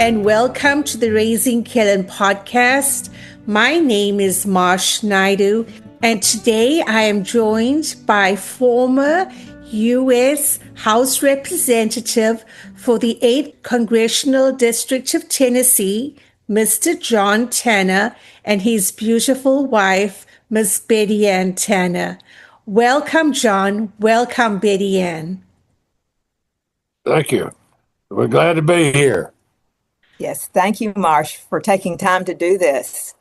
and welcome to the Raising Kellen podcast. My name is Marsh Naidu, and today I am joined by former U.S. House Representative for the 8th Congressional District of Tennessee, Mr. John Tanner, and his beautiful wife, Miss Betty Ann Tanner. Welcome, John. Welcome, Betty Ann. Thank you. We're glad to be here. Yes, thank you, Marsh, for taking time to do this.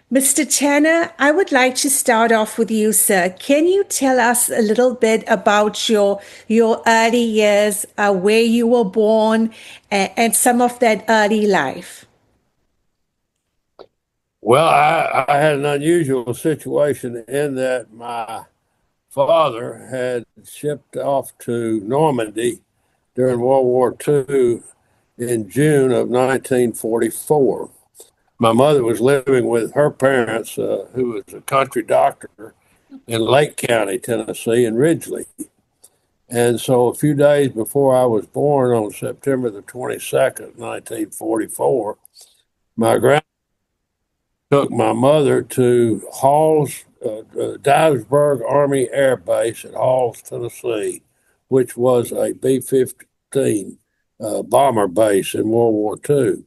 Mr. Tanner, I would like to start off with you, sir. Can you tell us a little bit about your early years, where you were born, and some of that early life? Well, I had an unusual situation in that my father had shipped off to Normandy during World War II in June of 1944. My mother was living with her parents, who was a country doctor in Lake County, Tennessee, in Ridgely. And so a few days before I was born, on September the 22nd, 1944, my grandmother took my mother to Halls, Divesburg Army Air Base at Halls, Tennessee, which was a B-15 bomber base in World War II.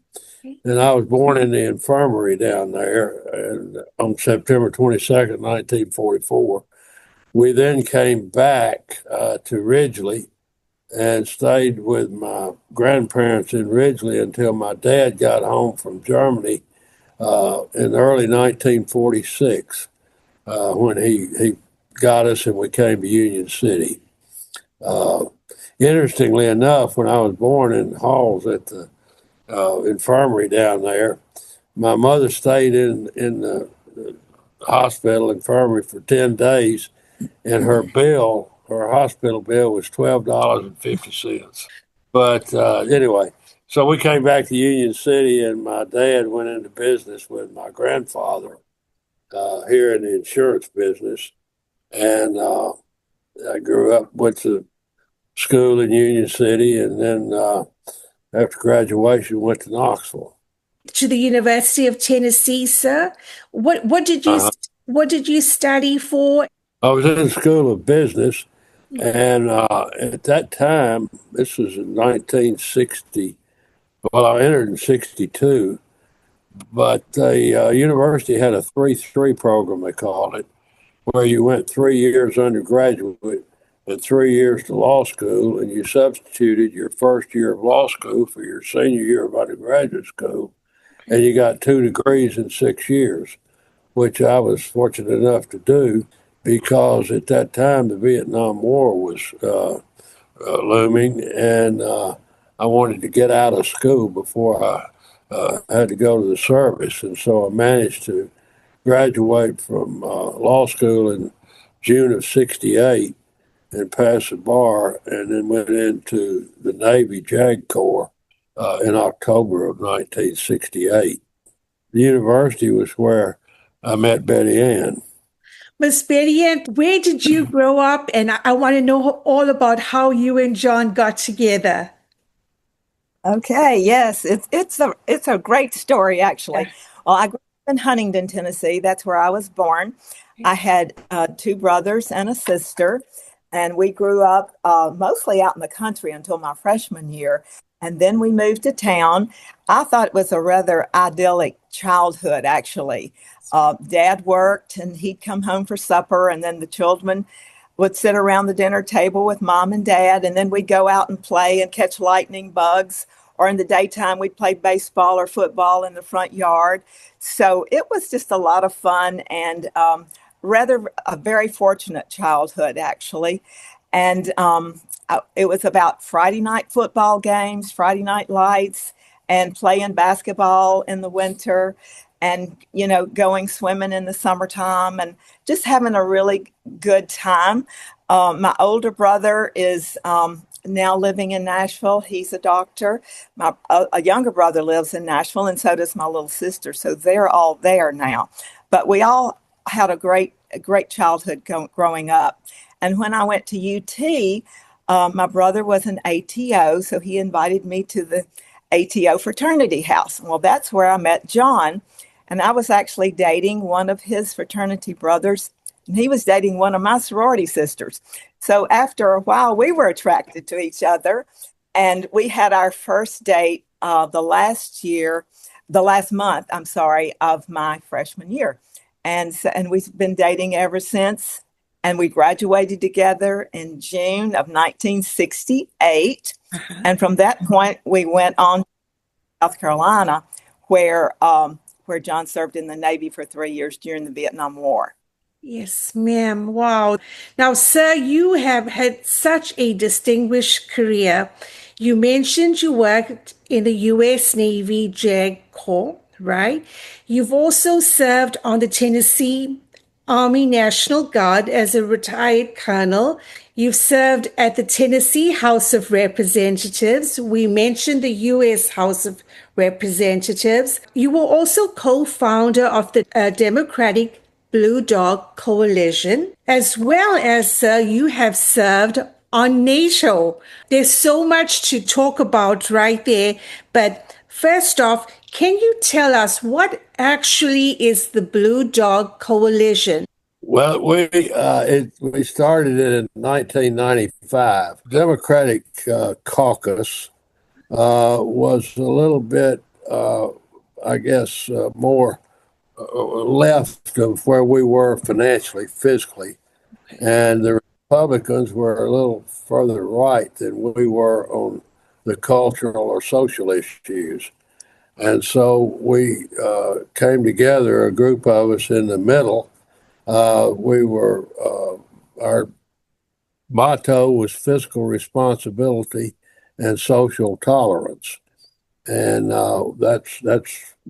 And I was born in the infirmary down there on September 22nd, 1944. We then came back to Ridgely and stayed with my grandparents in Ridgely until my dad got home from Germany in early 1946, when he got us and we came to Union City. Interestingly enough, when I was born in Halls at the infirmary down there, my mother stayed in the hospital infirmary for 10 days, and her hospital bill was $12.50. But anyway, so we came back to Union City, and my dad went into business with my grandfather here in the insurance business. And I grew up, went to school in Union City, and then after graduation went to Knoxville. To the University of Tennessee, sir. What did you study for? I was in the School of Business, and at that time, this was in 1960. Well, I entered in 62, but the university had a 3-3 program, they called it, where you went 3 years undergraduate and 3 years to law school, and you substituted your first year of law school for your senior year of undergraduate school, and you got 2 degrees in 6 years, which I was fortunate enough to do because at that time the Vietnam War was looming, and I wanted to get out of school before I had to go to the service, and so I managed to graduate from law school in June of 68 and passed the bar, and then went into the Navy JAG Corps in October of 1968. The university was where I met Betty Ann. Miss Betty Ann, where did you grow up? And I want to know all about how you and John got together. Okay, yes, it's a great story, actually. Yeah. Well, I grew up in Huntington, Tennessee. That's where I was born. I had 2 brothers and a sister, and we grew up mostly out in the country until my freshman year. And then we moved to town. I thought it was a rather idyllic childhood, actually. Dad worked, and he'd come home for supper, and then the children would sit around the dinner table with Mom and Dad, and then we'd go out and play and catch lightning bugs, or in the daytime we'd play baseball or football in the front yard. So it was just a lot of fun, and rather a very fortunate childhood, actually. And it was about Friday night football games, Friday night lights, and playing basketball in the winter, and, going swimming in the summertime, and just having a really good time. My older brother is now living in Nashville. He's a doctor. A younger brother lives in Nashville, and so does my little sister. So they're all there now. But we all had a great childhood growing up. And when I went to UT, my brother was an ATO, so he invited me to the ATO fraternity house. Well, that's where I met John, and I was actually dating one of his fraternity brothers, and he was dating one of my sorority sisters. So after a while, we were attracted to each other, and we had our first date the last month, of my freshman year. And we've been dating ever since. And we graduated together in June of 1968. And from that point, we went on to South Carolina, where John served in the Navy for 3 years during the Vietnam War. Yes, ma'am. Wow. Now, sir, you have had such a distinguished career. You mentioned you worked in the U.S. Navy JAG Corps, right? You've also served on the Tennessee Army National Guard as a retired colonel. You've served at the Tennessee House of Representatives. We mentioned the U.S. House of Representatives. You were also co-founder of the Democratic Blue Dog Coalition, as well as you have served on NATO. There's so much to talk about right there. But first off, can you tell us what actually is the Blue Dog Coalition? Well, we started it in 1995. Democratic caucus was a little bit, more left of where we were financially, physically, and the Republicans were a little further right than we were on the cultural or social issues. And so we came together, a group of us in the middle. Our motto was fiscal responsibility and social tolerance. And that's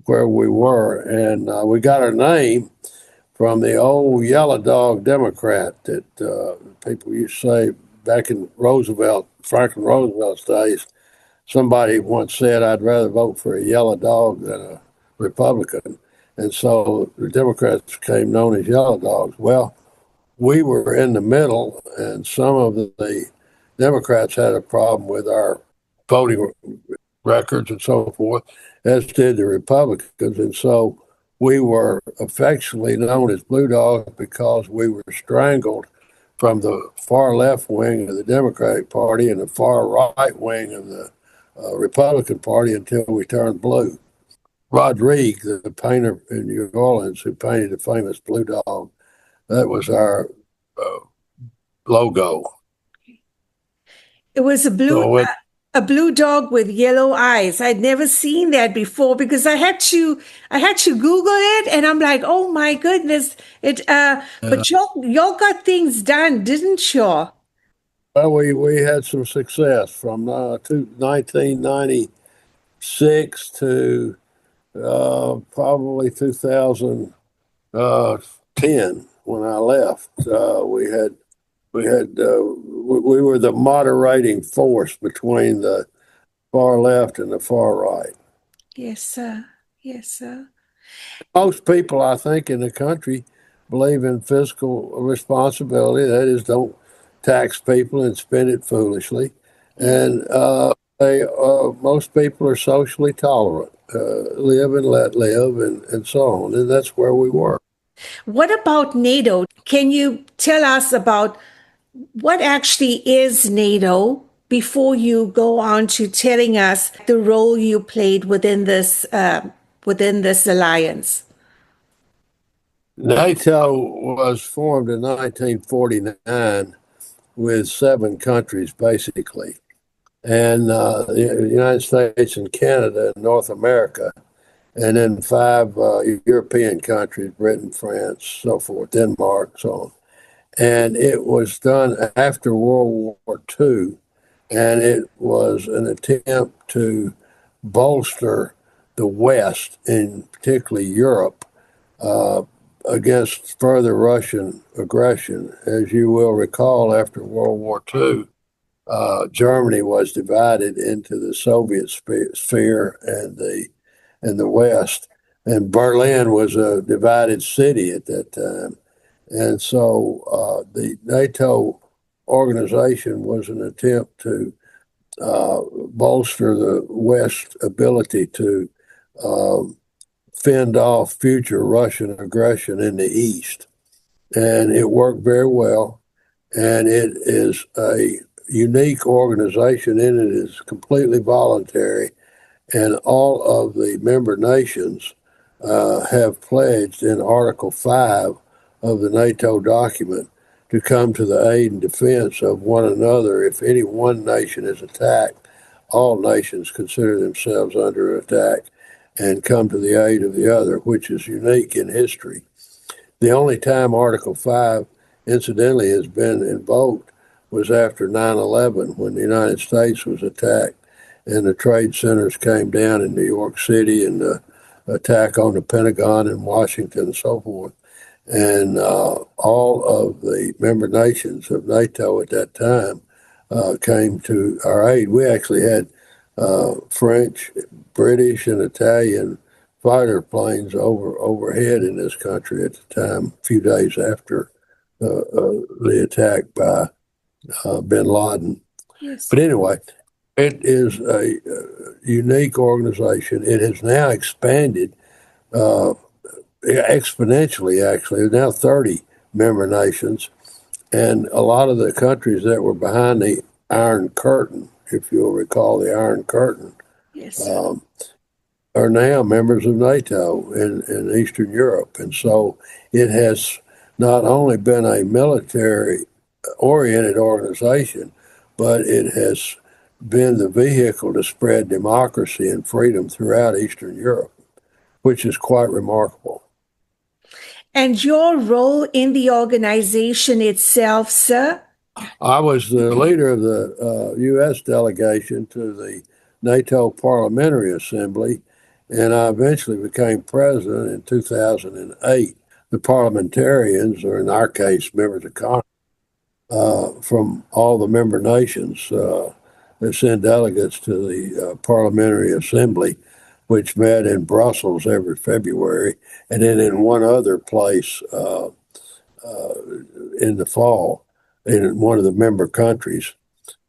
where we were. And we got our name from the old yellow dog Democrat that people used to say back in Franklin Roosevelt's days. Somebody once said, I'd rather vote for a yellow dog than a Republican. And so the Democrats became known as yellow dogs. Well, we were in the middle, and some of the Democrats had a problem with our voting records and so forth, as did the Republicans. And so we were affectionately known as Blue Dogs because we were strangled from the far left wing of the Democratic Party and the far right wing of the Republican Party until we turned blue. Rodrigue, the painter in New Orleans who painted the famous Blue Dog, that was our logo. It was a blue dog with yellow eyes. I'd never seen that before because I had to Google it, and I'm like, oh my goodness! But y'all got things done, didn't y'all? Well, we had some success from 1996 to probably 2010 when I left. We were the moderating force between the far left and the far right. Yes, sir. Yes, sir. Most people, I think, in the country believe in fiscal responsibility. That is, don't tax people and spend it foolishly. And most people are socially tolerant, live and let live, and so on. And that's where we were. What about NATO? Can you tell us about what actually is NATO before you go on to telling us the role you played within this alliance? NATO was formed in 1949 with 7 countries, basically, and the United States and Canada and North America, and then 5 European countries, Britain, France, so forth, Denmark, so on. And it was done after World War II, and it was an attempt to bolster the West, in particularly Europe, against further Russian aggression. As you will recall, after World War II, Germany was divided into the Soviet sphere and the West, and Berlin was a divided city at that time. And so the NATO organization was an attempt to bolster the West's ability to fend off future Russian aggression in the East. And it worked very well. And it is a unique organization, and it is completely voluntary. And all of the member nations have pledged in Article 5 of the NATO document to come to the aid and defense of one another. If any one nation is attacked, all nations consider themselves under attack and come to the aid of the other, which is unique in history. The only time Article 5, incidentally, has been invoked was after 9/11, when the United States was attacked and the trade centers came down in New York City, and the attack on the Pentagon in Washington and so forth. And all of the member nations of NATO at that time came to our aid. We actually had French, British, and Italian fighter planes overhead in this country at the time, a few days after the attack by bin Laden. Yes. But anyway, it is a unique organization. It has now expanded exponentially, actually. There are now 30 member nations, and a lot of the countries that were behind the Iron Curtain, if you'll recall the Iron Curtain, Yes. Are now members of NATO in Eastern Europe. And so it has not only been a military-oriented organization, but it has been the vehicle to spread democracy and freedom throughout Eastern Europe, which is quite remarkable. And your role in the organization itself, sir? I was the leader of the U.S. delegation to the NATO Parliamentary Assembly, and I eventually became president in 2008. The parliamentarians, or in our case, members of Congress, from all the member nations, they send delegates to the Parliamentary Assembly, which met in Brussels every February, and then in one other place in the fall in one of the member countries.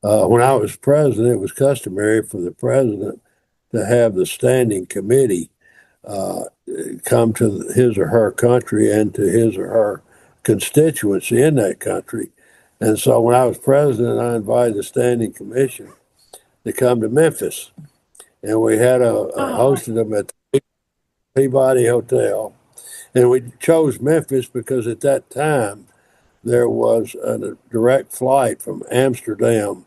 When I was president, it was customary for the president to have the standing committee come to his or her country and to his or her constituency in that country. And so when I was president, I invited the standing commission to come to Memphis. And we had hosted them at the Peabody Hotel. And we chose Memphis because at that time there was a direct flight from Amsterdam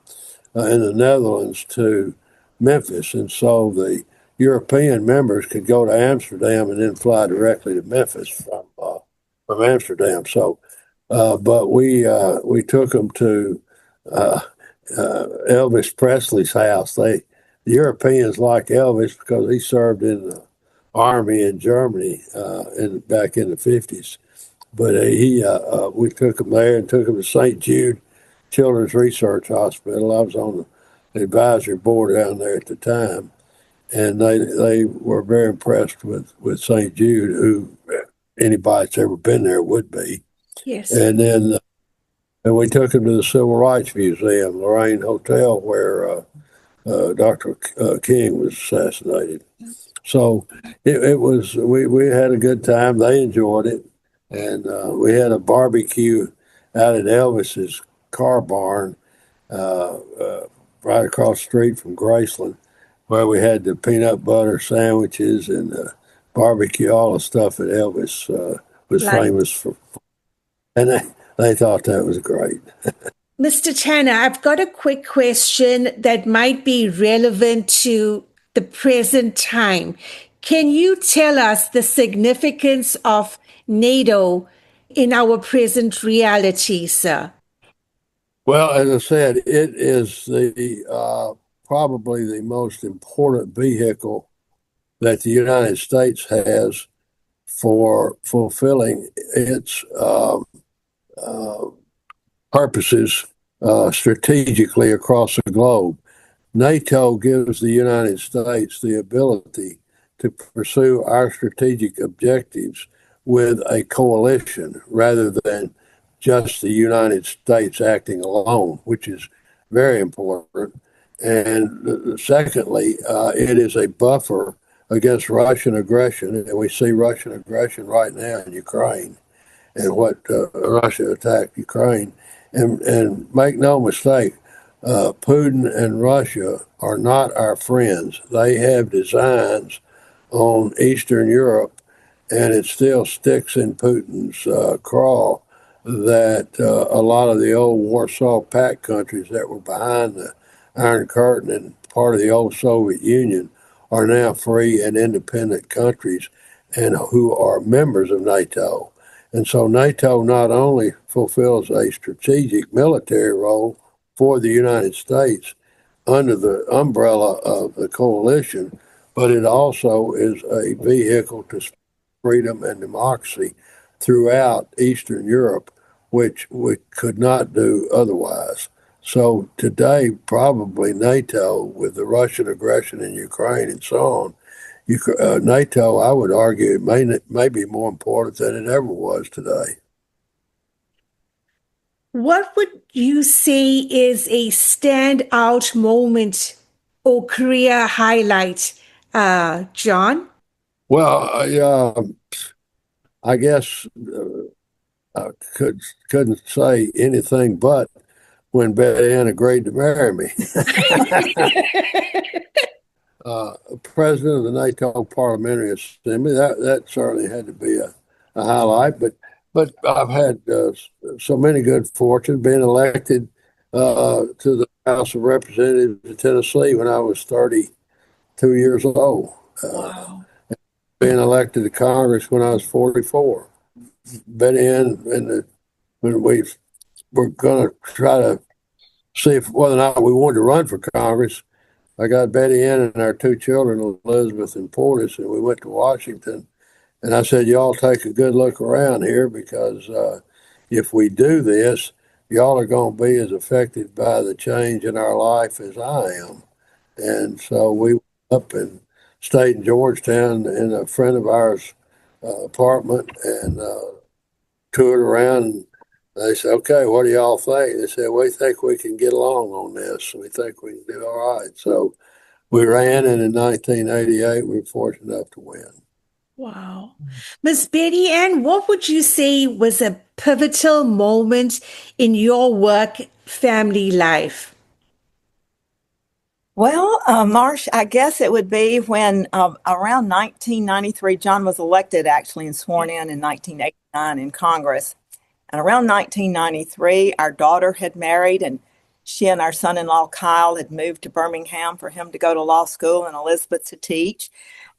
in the Netherlands to Memphis. And so the European members could go to Amsterdam and then fly directly to Memphis from Amsterdam. So, but we took them to Elvis Presley's house. The Europeans like Elvis because he served in the army in Germany back in the 50s. But we took him there and took him to St. Jude Children's Research Hospital. I was on the advisory board down there at the time, and they were very impressed with St. Jude, who anybody that's ever been there would be. Yes. And then we took him to the Civil Rights Museum, Lorraine Hotel, where Dr. King was assassinated. So it was, we had a good time. They enjoyed it. And we had a barbecue out at Elvis's car barn right across the street from Graceland, where we had the peanut butter sandwiches and the barbecue, all the stuff that Elvis was famous for. And they thought that was great. Mr. Tanner, I've got a quick question that might be relevant to the present time. Can you tell us the significance of NATO in our present reality, sir? Well, as I said, it is the probably the most important vehicle that the United States has for fulfilling its purposes strategically across the globe. NATO gives the United States the ability to pursue our strategic objectives with a coalition rather than just the United States acting alone, which is very important. And secondly, it is a buffer against Russian aggression. And we see Russian aggression right now in Ukraine and what Russia attacked Ukraine. And make no mistake, Putin and Russia are not our friends. They have designs on Eastern Europe, and it still sticks in Putin's craw that a lot of the old Warsaw Pact countries that were behind the Iron Curtain and part of the old Soviet Union are now free and independent countries and who are members of NATO. And so NATO not only fulfills a strategic military role for the United States under the umbrella of the coalition, but it also is a vehicle to freedom and democracy throughout Eastern Europe, which we could not do otherwise. So today, probably NATO, with the Russian aggression in Ukraine and so on, NATO, I would argue, may be more important than it ever was today. What would you say is a standout moment or career highlight, John? Well, I guess I couldn't say anything but when Betty Ann agreed to marry me. President of the NATO Parliamentary Assembly, that certainly had to be a highlight. But I've had so many good fortune being elected to the House of Representatives of Tennessee when I was 32 years old. Wow. Being elected to Congress when I was 44. Betty Ann, when we were going to try to see whether or not we wanted to run for Congress, I got Betty Ann and our two children, Elizabeth and Portis, and we went to Washington. And I said, y'all take a good look around here because if we do this, y'all are going to be as affected by the change in our life as I am. And so we went up and stayed in Georgetown in a friend of ours' apartment and toured around. And they said, okay, what do y'all think? They said, we think we can get along on this. We think we can do all right. So we ran, and in 1988, we were fortunate enough to win. Wow. Miss Betty Ann, what would you say was a pivotal moment in your work family life? Well, Marsh, I guess it would be when around 1993, John was elected actually and sworn in 1989 in Congress. And around 1993, our daughter had married, and she and our son-in-law, Kyle, had moved to Birmingham for him to go to law school and Elizabeth to teach.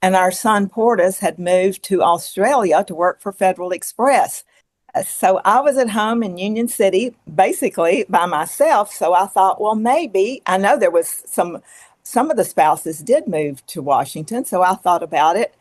And our son, Portis, had moved to Australia to work for Federal Express. So I was at home in Union City, basically by myself. So I thought, well, maybe, I know there was some of the spouses did move to Washington. So I thought about it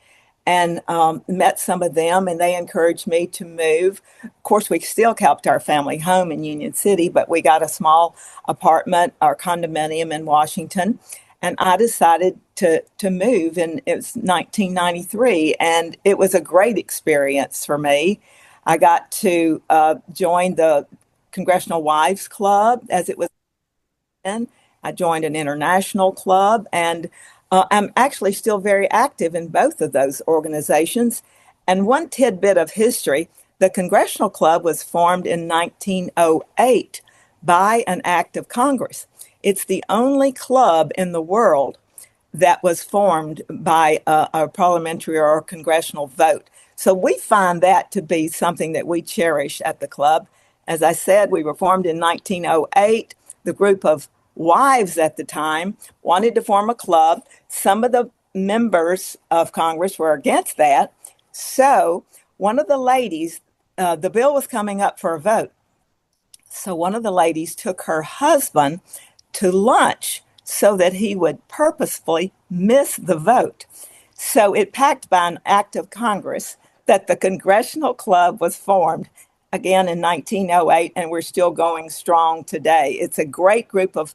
and met some of them, and they encouraged me to move. Of course, we still kept our family home in Union City, but we got a small apartment or condominium in Washington. And I decided to move, and it was 1993, and it was a great experience for me. I got to join the Congressional Wives Club as it was then. I joined an international club, and I'm actually still very active in both of those organizations. And one tidbit of history, the Congressional Club was formed in 1908 by an act of Congress. It's the only club in the world that was formed by a parliamentary or congressional vote. So we find that to be something that we cherish at the club. As I said, we were formed in 1908. The group of wives at the time wanted to form a club. Some of the members of Congress were against that. So one of the ladies, the bill was coming up for a vote. So one of the ladies took her husband to lunch so that he would purposefully miss the vote. So it passed by an act of Congress that the Congressional Club was formed again in 1908, and we're still going strong today. It's a great group of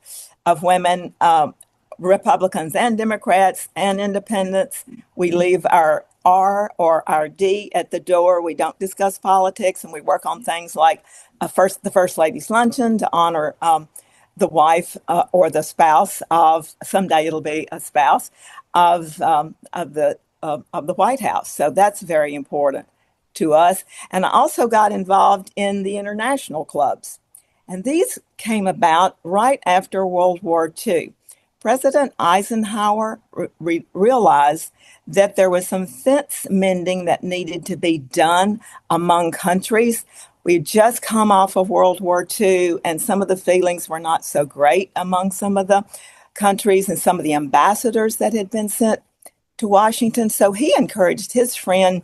women, Republicans and Democrats and independents. We leave our R or our D at the door. We don't discuss politics, and we work on things like the First Lady's Luncheon to honor the wife or the spouse of, someday it'll be a spouse of the White House. So that's very important to us. And I also got involved in the international clubs. And these came about right after World War II. President Eisenhower realized that there was some fence mending that needed to be done among countries. We'd just come off of World War II, and some of the feelings were not so great among some of the countries and some of the ambassadors that had been sent to Washington. So he encouraged his friend,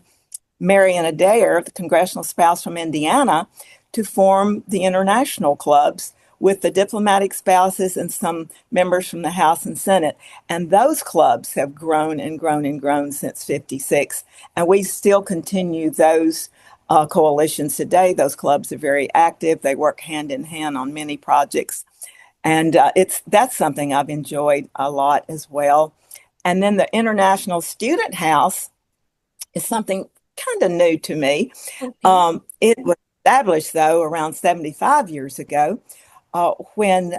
Marion Adair, the congressional spouse from Indiana, to form the international clubs with the diplomatic spouses and some members from the House and Senate. And those clubs have grown and grown and grown since '56. And we still continue those coalitions today. Those clubs are very active. They work hand in hand on many projects. And that's something I've enjoyed a lot as well. And then the International Student House is something kind of new to me. Okay. It was established, though, around 75 years ago, when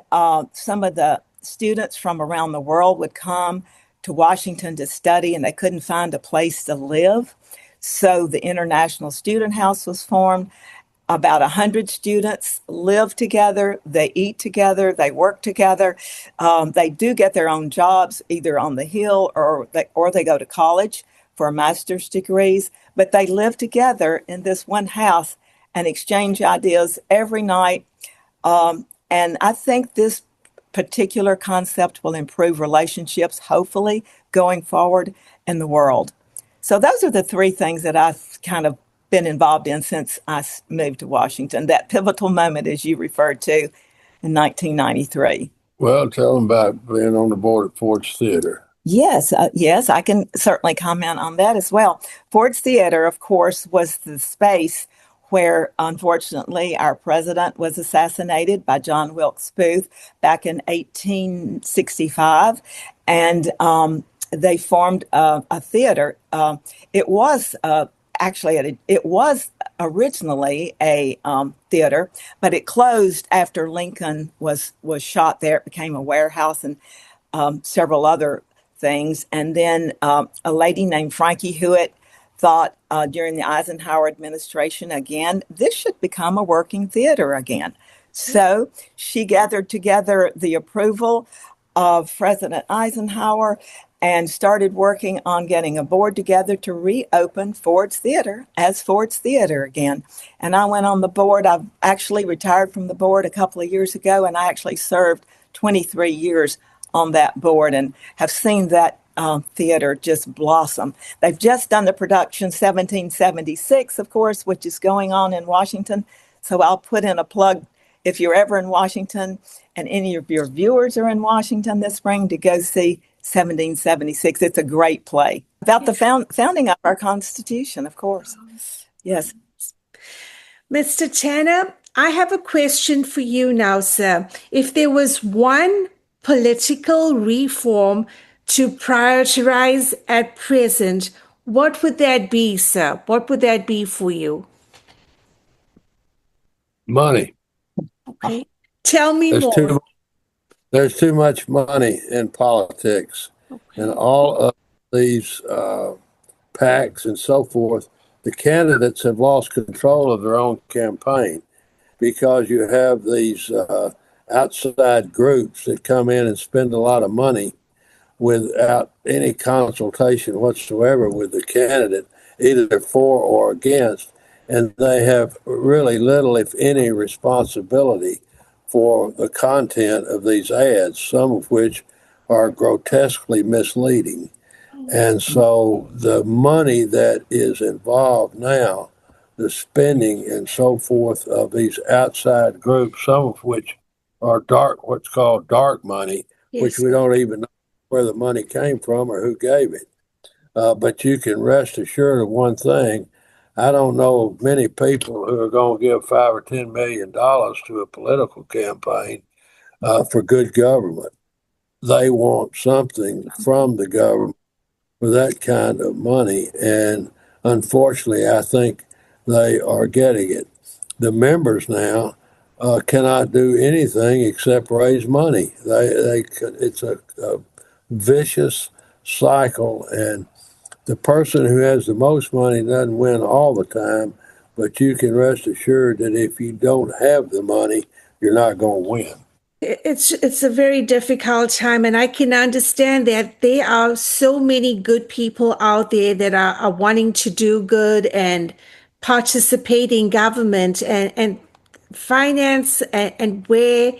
some of the students from around the world would come to Washington to study, and they couldn't find a place to live. So the International Student House was formed. About 100 students live together, they eat together, they work together. They do get their own jobs, either on the Hill or they go to college for master's degrees, but they live together in this one house and exchange ideas every night. And I think this particular concept will improve relationships, hopefully, going forward in the world. So those are the three things that I've kind of been involved in since I moved to Washington, that pivotal moment, as you referred to, in 1993. Well, tell them about being on the board at Ford's Theater. Yes, I can certainly comment on that as well. Ford's Theater, of course, was the space where, unfortunately, our president was assassinated by John Wilkes Booth back in 1865. And they formed a theater. It was originally a theater, but it closed after Lincoln was shot there. It became a warehouse and several other things. And then a lady named Frankie Hewitt thought during the Eisenhower administration, again, this should become a working theater again. So she gathered together the approval of President Eisenhower and started working on getting a board together to reopen Ford's Theater as Ford's Theater again. And I went on the board. I've actually retired from the board a couple of years ago, and I actually served 23 years on that board and have seen that theater just blossom. They've just done the production 1776, of course, which is going on in Washington. So I'll put in a plug if you're ever in Washington and any of your viewers are in Washington this spring to go see 1776. It's a great play about the founding of our Constitution, of course. Yes. Mr. Tanner, I have a question for you now, sir. If there was one political reform to prioritize at present, what would that be, sir? What would that be for you? Money. Okay. Tell me more. There's too much money in politics, and all of these PACs and so forth. The candidates have lost control of their own campaign because you have these outside groups that come in and spend a lot of money without any consultation whatsoever with the candidate, either for or against, and they have really little, if any, responsibility for the content of these ads, some of which are grotesquely misleading. And so the money that is involved now, the spending and so forth of these outside groups, some of which are dark, what's called dark money, which we don't even know where the money came from or who gave it. But you can rest assured of one thing. I don't know of many people who are going to give $5 or $10 million to a political campaign for good government. They want something from the government for that kind of money. And unfortunately, I think they are getting it. The members now cannot do anything except raise money. It's a vicious cycle, and the person who has the most money doesn't win all the time, but you can rest assured that if you don't have the money, you're not going to win. It's a very difficult time, and I can understand that there are so many good people out there that are wanting to do good and participate in government and finance, and where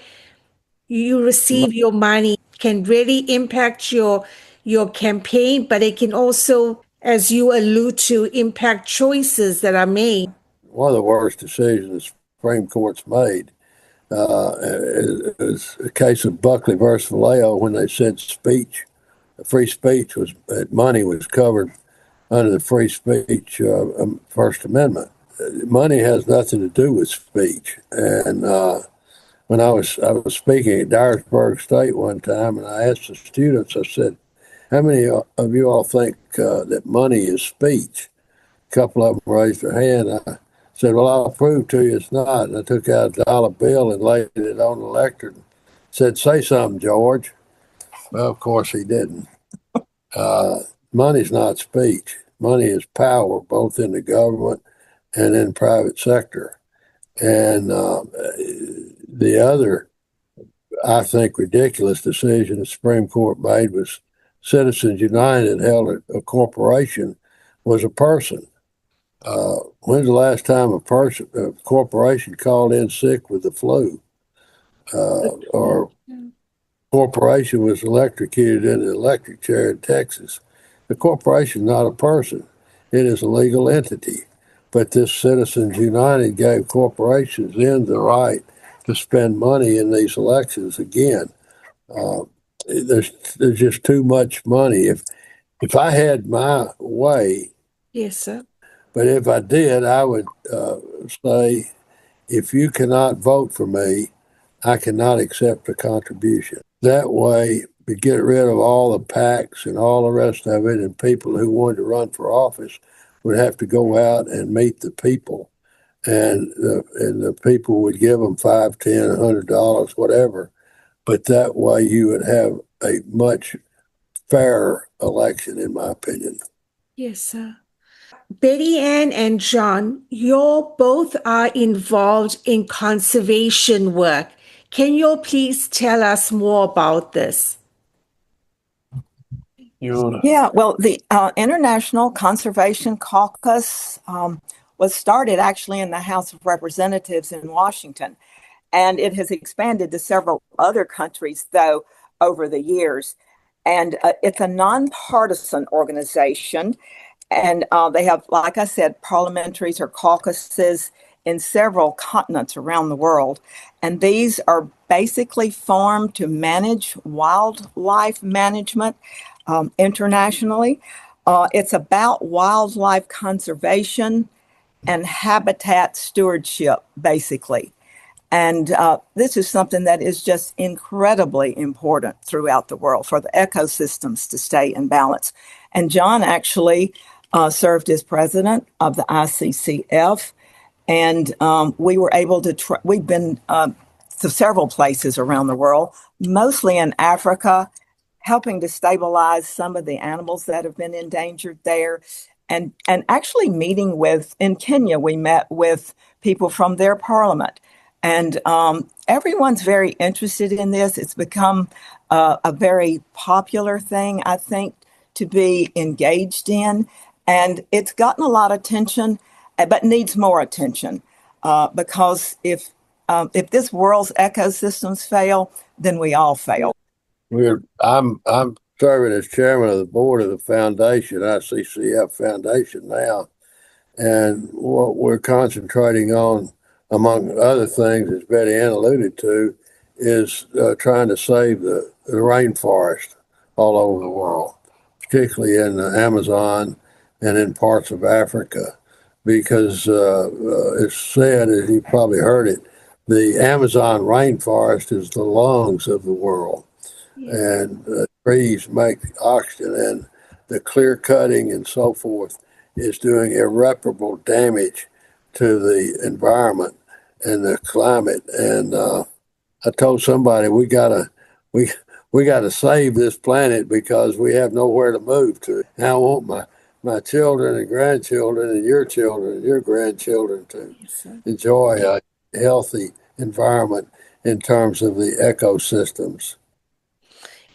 you receive your money can really impact your campaign, but it can also, as you allude to, impact choices that are made. One of the worst decisions the Supreme Court's made is a case of Buckley versus Vallejo, when they said free speech money was covered under the free speech First Amendment. Money has nothing to do with speech. And when I was speaking at Dyersburg State one time, and I asked the students, I said, "How many of you all think that money is speech?" A couple of them raised their hand. I said, "Well, I'll prove to you it's not." And I took out a dollar bill and laid it on the lectern and said, "Say something, George." Well, of course he didn't. Money's not speech. Money is power, both in the government and in the private sector. And the other, I think, ridiculous decision the Supreme Court made was Citizens United held a corporation was a person. When's the last time a corporation called in sick with the flu? Or corporation was electrocuted in an electric chair in Texas? The corporation is not a person. It is a legal entity. But this Citizens United gave corporations the right to spend money in these elections again. There's just too much money. If I had my way, Yes, sir. but if I did, I would say, if you cannot vote for me, I cannot accept a contribution. That way, we get rid of all the PACs and all the rest of it, and people who wanted to run for office would have to go out and meet the people, and the people would give them $5, $10, $100, whatever. But that way, you would have a much fairer election, in my opinion. Yes, sir. Betty Ann and John, you both are involved in conservation work. Can you please tell us more about this? Yeah, well, the International Conservation Caucus was started actually in the House of Representatives in Washington, and it has expanded to several other countries, though, over the years. And it's a nonpartisan organization, and they have, like I said, parliamentaries or caucuses in several continents around the world. And these are basically formed to manage wildlife management internationally. It's about wildlife conservation and habitat stewardship, basically. And this is something that is just incredibly important throughout the world for the ecosystems to stay in balance. And John actually served as president of the ICCF. And we were able to, we've been to several places around the world, mostly in Africa, helping to stabilize some of the animals that have been endangered there. And actually meeting in Kenya, we met with people from their parliament. And everyone's very interested in this. It's become a very popular thing, I think, to be engaged in. And it's gotten a lot of attention, but needs more attention. Because if this world's ecosystems fail, then we all fail. I'm serving as chairman of the board of the foundation, ICCF Foundation now, and what we're concentrating on, among other things, as Betty Ann alluded to, is trying to save the rainforest all over the world, particularly in the Amazon and in parts of Africa, because it's said, as you probably heard it, the Amazon rainforest is the lungs of the world. And trees make oxygen, and the clear cutting and so forth is doing irreparable damage to the environment. and the climate. And I told somebody we gotta save this planet because we have nowhere to move to. And I want my children and grandchildren and your grandchildren to enjoy a healthy environment in terms of the ecosystems.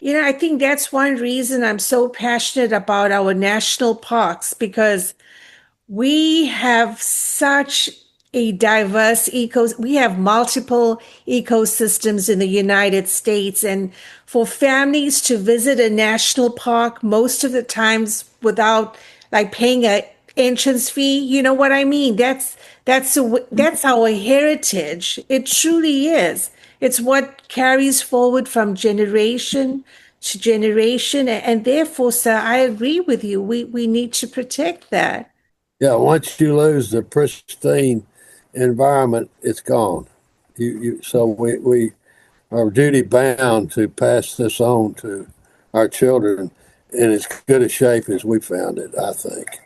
I think that's one reason I'm so passionate about our national parks, because we have such a diverse we have multiple ecosystems in the United States. And for families to visit a national park most of the times without like paying a entrance fee, you know what I mean? That's our heritage. It truly is. It's what carries forward from generation to generation. And therefore, sir, I agree with you. We need to protect that. Yeah, once you lose the pristine environment, it's gone. So we are duty bound to pass this on to our children in as good a shape as we found it, I think.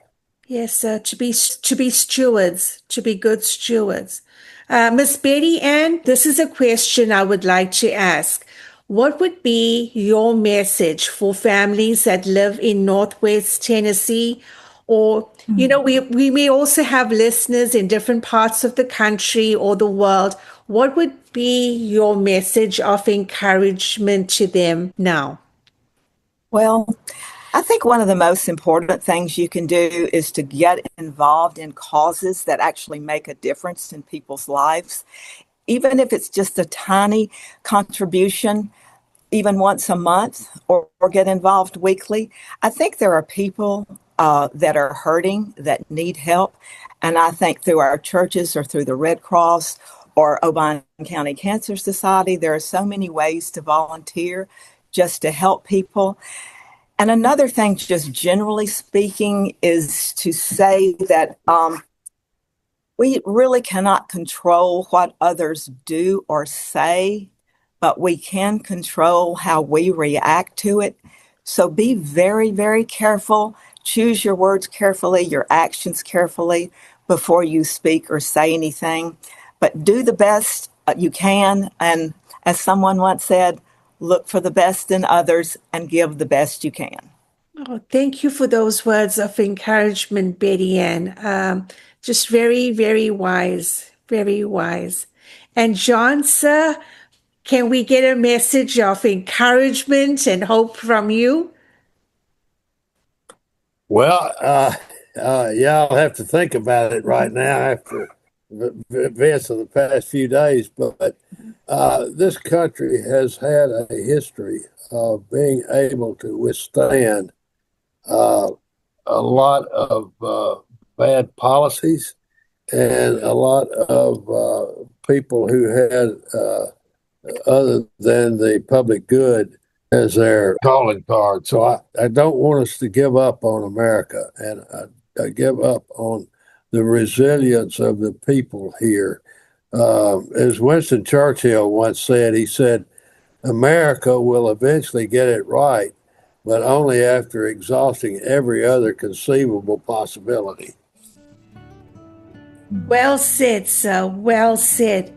Yes, sir. To be stewards, to be good stewards. Miss Betty Ann, this is a question I would like to ask. What would be your message for families that live in Northwest Tennessee? Or, we may also have listeners in different parts of the country or the world. What would be your message of encouragement to them now? Well, I think one of the most important things you can do is to get involved in causes that actually make a difference in people's lives. Even if it's just a tiny contribution, even once a month, or get involved weekly. I think there are people that are hurting, that need help. And I think through our churches or through the Red Cross or Obion County Cancer Society, there are so many ways to volunteer just to help people. And another thing, just generally speaking, is to say that we really cannot control what others do or say, but we can control how we react to it. So be very, very careful. Choose your words carefully, your actions carefully before you speak or say anything. But do the best you can. And as someone once said, look for the best in others and give the best you can. Oh, thank you for those words of encouragement, Betty Ann. Just very, very wise, very wise. And John, sir, can we get a message of encouragement and hope from you? Well, yeah, I'll have to think about it right now after the events of the past few days. But this country has had a history of being able to withstand a lot of bad policies and a lot of people who had other than the public good as their calling card. So I don't want us to give up on America, and I give up on the resilience of the people here. As Winston Churchill once said, he said, America will eventually get it right, but only after exhausting every other conceivable possibility. Well said, sir. Well said.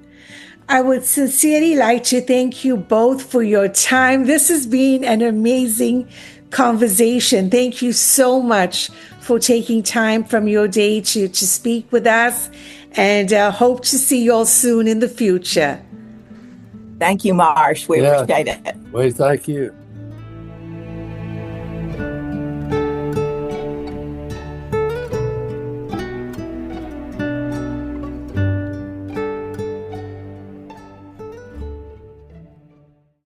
I would sincerely like to thank you both for your time. This has been an amazing conversation. Thank you so much for taking time from your day to speak with us, and hope to see you all soon in the future. Thank you, Marsh. We appreciate it. Well, thank you.